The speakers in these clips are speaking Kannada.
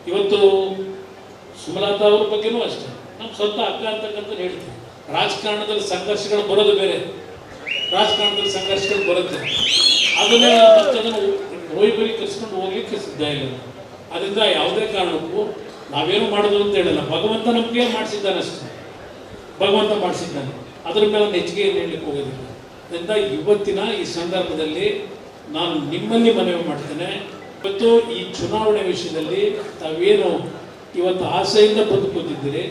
ಇವತ್ತು ಸುಮಲತಾ ಅವ್ರ ಬಗ್ಗೆನೂ ಅಷ್ಟೇ, ನಮ್ಮ ಸ್ವಂತ ಅಕ್ಕ ಅಂತಕ್ಕಂಥ ಹೇಳ್ತೀವಿ. ರಾಜಕಾರಣದಲ್ಲಿ ಸಂಘರ್ಷಗಳು ಬರೋದು ಬೇರೆ, ರಾಜಕಾರಣದಲ್ಲಿ ಸಂಘರ್ಷಗಳು ಬರುತ್ತೆ, ಅದನ್ನೇ ಅದನ್ನು ವೈಭವೀಕರಿಸ್ಕೊಂಡು ಹೋಗ್ಲಿಕ್ಕೆ ಸಿದ್ಧ ಇಲ್ಲ. ಅದರಿಂದ ಯಾವುದೇ ಕಾರಣಕ್ಕೂ ನಾವೇನು ಮಾಡೋದು ಅಂತ ಹೇಳಿಲ್ಲ, ಭಗವಂತ ನಮಗೆ ಮಾಡಿಸಿದ್ದಾನೆ ಅಷ್ಟೇ, ಭಗವಂತ ಮಾಡಿಸಿದ್ದಾನೆ, ಅದರ ಮೇಲೆ ಹೆಚ್ಚಿಗೆ ಏನು ಹೇಳಲಿಕ್ಕೆ ಹೋಗೋದಿಲ್ಲ. ಅದರಿಂದ ಇವತ್ತಿನ ಈ ಸಂದರ್ಭದಲ್ಲಿ ನಾನು ನಿಮ್ಮಲ್ಲಿ ಮನವಿ ಮಾಡ್ತೇನೆ, ಇವತ್ತು ಈ ಚುನಾವಣೆ ವಿಷಯದಲ್ಲಿ ತಾವೇನು ಇವತ್ತು ಆಸೆಯಿಂದ ಬಂದು ಕೂತಿದ್ದೀರಿ,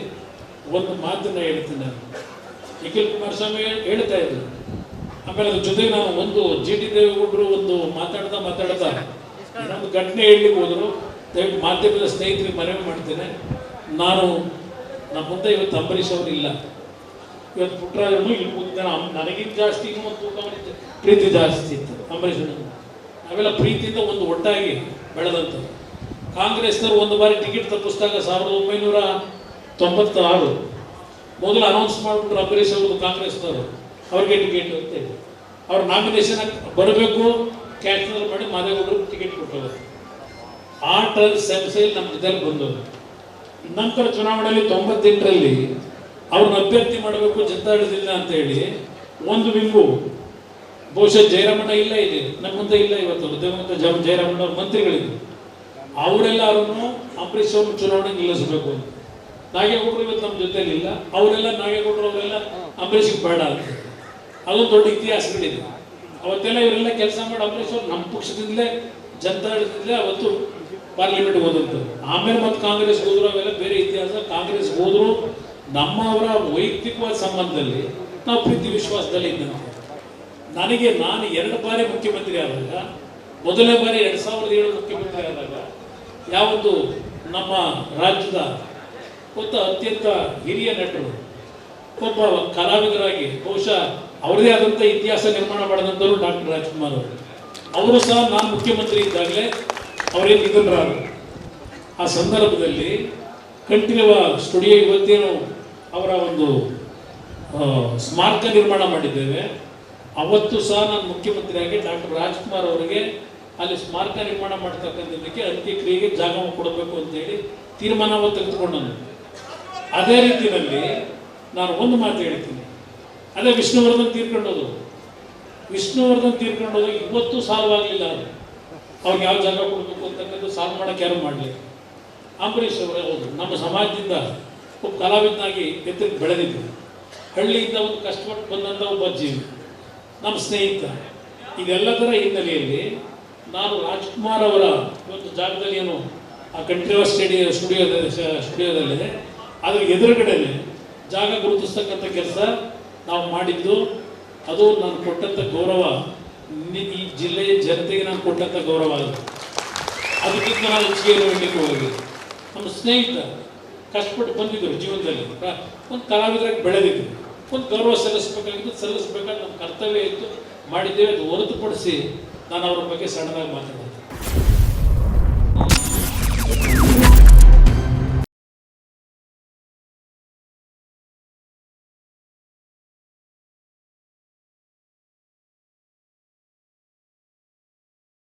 ಒಂದು ಮಾತನ್ನು ಹೇಳ್ತೀನಿ ನಾನು. ನಿಖಿಲ್ ಕುಮಾರಸ್ವಾಮಿ ಹೇಳ್ತಾ ಇದ್ರು, ಆಮೇಲೆ ಅದ್ರ ಜೊತೆಗೆ ನಾನು ಒಂದು ಜಿ ಟಿ ದೇವೇಗೌಡರು ಒಂದು ಮಾತಾಡ್ತಾ ಇನ್ನೊಂದು ಘಟನೆ ಹೇಳಲಿಕ್ಕೆ ಹೋದರು. ದಯವಿಟ್ಟು ಮಾಧ್ಯಮದ ಸ್ನೇಹಿತರಿಗೆ ಮನವಿ ಮಾಡ್ತೇನೆ, ನಾನು ನಮ್ಮ ಮುಂದೆ ಇವತ್ತು ಅಂಬರೀಷ್ ಅವರು ಇಲ್ಲ, ಇವತ್ತು ಪುಟ್ಟರಾಜನು ಇಲ್ಲಿ ಕೂತಿದ್ದಾನೆ. ನನಗಿಂತ ಜಾಸ್ತಿ ಇನ್ನೂ ಒಂದು ತೂಕ ಪ್ರೀತಿ ಜಾಸ್ತಿ ಇತ್ತು ಅಂಬರೀಷ್. ನಾವೆಲ್ಲ ಪ್ರೀತಿಯಿಂದ ಒಂದು ಒಟ್ಟಾಗಿ ಬೆಳೆದಂಥದ್ದು. ಕಾಂಗ್ರೆಸ್ನವರು ಒಂದು ಬಾರಿ ಟಿಕೆಟ್ ತಪ್ಪಿಸಿದಾಗ 1996 ಮೊದಲು ಅನೌನ್ಸ್ ಮಾಡಿಬಿಟ್ರು ಅಂಬರೀಷ್ ಅವ್ರದ್ದು ಕಾಂಗ್ರೆಸ್ನವರು, ಅವ್ರಿಗೆ ಟಿಕೆಟ್ ಅಂತೇಳಿ. ಅವ್ರ ನಾಮಿನೇಷನ್ ಬರಬೇಕು, ಕ್ಯಾನ್ಸಲ್ ಮಾಡಿ ಮಾದೇಗೌಡರು ಟಿಕೆಟ್ ಕೊಟ್ಟವರು. ಆ ಸೆಲ್ಸಲ್ಲಿ ನಮ್ಮ ಜೊತೆಲಿ ಬಂದವರು. ನಂತರ ಚುನಾವಣೆಯಲ್ಲಿ 98ರಲ್ಲಿ ಅವ್ರನ್ನ ಅಭ್ಯರ್ಥಿ ಮಾಡಬೇಕು ಜನತಾದಳದಿಂದ ಅಂತ ಹೇಳಿ ಒಂದು ವಿಂಗು, ಬಹುಶಃ ಜಯರಾಮಣ್ಣ ಇಲ್ಲ ಇದೆ ನಮ್ಮ ಮುಂದೆ ಇಲ್ಲ, ಇವತ್ತು ಜಯರಾಮಣ್ಣ ಅವ್ರ ಮಂತ್ರಿಗಳಿದ್ರು, ಅವರೆಲ್ಲರೂ ಅಂಬರೀಷ್ ಅವ್ರನ್ನ ಚುನಾವಣೆ ನಿಲ್ಲಿಸಬೇಕು ಅಂತ. ನಾಗೇಗೌಡರು ಇವತ್ತು ನಮ್ಮ ಜೊತೆಲಿ ಇಲ್ಲ, ಅವರೆಲ್ಲ ನಾಗೇಗೌಡರು ಅವರೆಲ್ಲ ಅಂಬರೀಷಿಗೆ ಬೇಡ ಅಂತ. ಅದೊಂದು ದೊಡ್ಡ ಇತಿಹಾಸಗಳಿದೆ. ಅವತ್ತೆಲ್ಲ ಇವರೆಲ್ಲ ಕೆಲಸ ಮಾಡಿ ಅಂಬರೀಷ್ ಅವರು ನಮ್ಮ ಪಕ್ಷದಿಂದಲೇ ಜನತಾದಳದಿಂದಲೇ ಅವತ್ತು ಪಾರ್ಲಿಮೆಂಟ್ಗೆ ಹೋದಂಥದ್ದು. ಆಮೇಲೆ ಮತ್ತೆ ಕಾಂಗ್ರೆಸ್ಗೆ ಹೋದ್ರು, ಅವೆಲ್ಲ ಬೇರೆ ಇತಿಹಾಸ. ಕಾಂಗ್ರೆಸ್ಗೆ ಹೋದ್ರು ನಮ್ಮವರ ವೈಯಕ್ತಿಕವಾದ ಸಂಬಂಧದಲ್ಲಿ ನಾವು ಪ್ರೀತಿ ವಿಶ್ವಾಸದಲ್ಲಿ ಇದ್ದಂತೆ. ನಾನು 2 ಬಾರಿ ಮುಖ್ಯಮಂತ್ರಿ ಆದಾಗ, ಮೊದಲನೇ ಬಾರಿ 2007 ಮುಖ್ಯಮಂತ್ರಿ ಆದಾಗ ಯಾವೊಂದು ನಮ್ಮ ರಾಜ್ಯದ ಒಬ್ಬ ಅತ್ಯಂತ ಹಿರಿಯ ನಟರು, ಒಬ್ಬ ಕಲಾವಿದರಾಗಿ ಬಹುಶಃ ಅವರದೇ ಆದಂಥ ಇತಿಹಾಸ ನಿರ್ಮಾಣ ಮಾಡಿದಂಥವ್ರು ಡಾಕ್ಟರ್ ರಾಜ್ಕುಮಾರ್ ಅವರು ಸಹ ನಾನು ಮುಖ್ಯಮಂತ್ರಿ ಇದ್ದಾಗಲೇ ಅವರೇನು ನಿಧನರಾದರು. ಆ ಸಂದರ್ಭದಲ್ಲಿ ಕಂಠೀರವ ಸ್ಟುಡಿಯೋ ಇವತ್ತೇನು ಅವರ ಒಂದು ಸ್ಮಾರಕ ನಿರ್ಮಾಣ ಮಾಡಿದ್ದೇವೆ, ಅವತ್ತು ಸಹ ನಾನು ಮುಖ್ಯಮಂತ್ರಿಯಾಗಿ ಡಾಕ್ಟರ್ ರಾಜ್ಕುಮಾರ್ ಅವರಿಗೆ ಅಲ್ಲಿ ಸ್ಮಾರಕ ನಿರ್ಮಾಣ ಮಾಡ್ತಕ್ಕಂಥದ್ದಕ್ಕೆ ಅಂತ್ಯಕ್ರಿಯೆಗೆ ಜಾಗ ಕೊಡಬೇಕು ಅಂತೇಳಿ ತೀರ್ಮಾನವನ್ನು ತೆಗೆದುಕೊಂಡನು. ಅದೇ ರೀತಿಯಲ್ಲಿ ನಾನು ಒಂದು ಮಾತು ಹೇಳ್ತೀನಿ, ಅದೇ ವಿಷ್ಣುವರ್ಧನ್ ತೀರ್ಕೊಂಡೋದು ಇವತ್ತು ಸಾಲ್ವ್ ಆಗಲಿಲ್ಲ. ಅದು ಅವ್ರಿಗೆ ಯಾವ ಜಾಗ ಕೊಡಬೇಕು ಅಂತಕ್ಕಂಥ ಸಾಲ್ವ್ ಮಾಡೋಕ್ಕೆ ಯಾರು ಮಾಡಲಿ. ಅಂಬರೀಷ್ ಅವರೇ ಹೌದು, ನಮ್ಮ ಸಮಾಜದಿಂದ ಒಬ್ಬ ಕಲಾವಿದನಾಗಿ ಎತ್ತರಕ್ಕೆ ಬೆಳೆದಿದ್ದು, ಹಳ್ಳಿಯಿಂದ ಒಂದು ಕಷ್ಟಪಟ್ಟು ಬಂದಂಥ ಒಬ್ಬ ಜೀವಿ, ನಮ್ಮ ಸ್ನೇಹಿತ. ಇದೆಲ್ಲದರ ಹಿನ್ನೆಲೆಯಲ್ಲಿ ನಾನು ರಾಜ್ಕುಮಾರ್ ಅವರ ಒಂದು ಜಾಗದಲ್ಲಿ ಏನು ಆ ಕಂಠೀರವ ಸ್ಟುಡಿಯೋದಲ್ಲಿದೆ, ಅದ್ರ ಎದುರುಗಡೆನೆ ಜಾಗ ಗುರುತಿಸ್ತಕ್ಕಂಥ ಕೆಲಸ ನಾವು ಮಾಡಿದ್ದು. ಅದು ನಾನು ಕೊಟ್ಟಂಥ ಗೌರವ, ಈ ಜಿಲ್ಲೆಯ ಜನತೆಗೆ ನಾನು ಕೊಟ್ಟಂಥ ಗೌರವ. ಅದಕ್ಕಿಂತ ನಾನು ಹೆಚ್ಚಿಗೆ ಹೇಳಲಿಕ್ಕೆ ಹೋಗಿ ನಮ್ಮ ಸ್ನೇಹಿತ ಕಷ್ಟಪಟ್ಟು ಬಂದಿದ್ದರು, ಜೀವನದಲ್ಲಿ ಒಂದು ಕಲಾವಿದರಾಗಿ ಬೆಳೆದಿದ್ರು, ಒಂದು ಗೌರವ ಸಲ್ಲಿಸಬೇಕಾದ ನಮ್ಮ ಕರ್ತವ್ಯ ಇತ್ತು, ಮಾಡಿದ್ದೇವೆ. ಅದು ಹೊರತುಪಡಿಸಿ ನಾನು ಅವ್ರ ಬಗ್ಗೆ ಸಣ್ಣದಾಗಿ ಮಾತಾಡ್ತೀನಿ.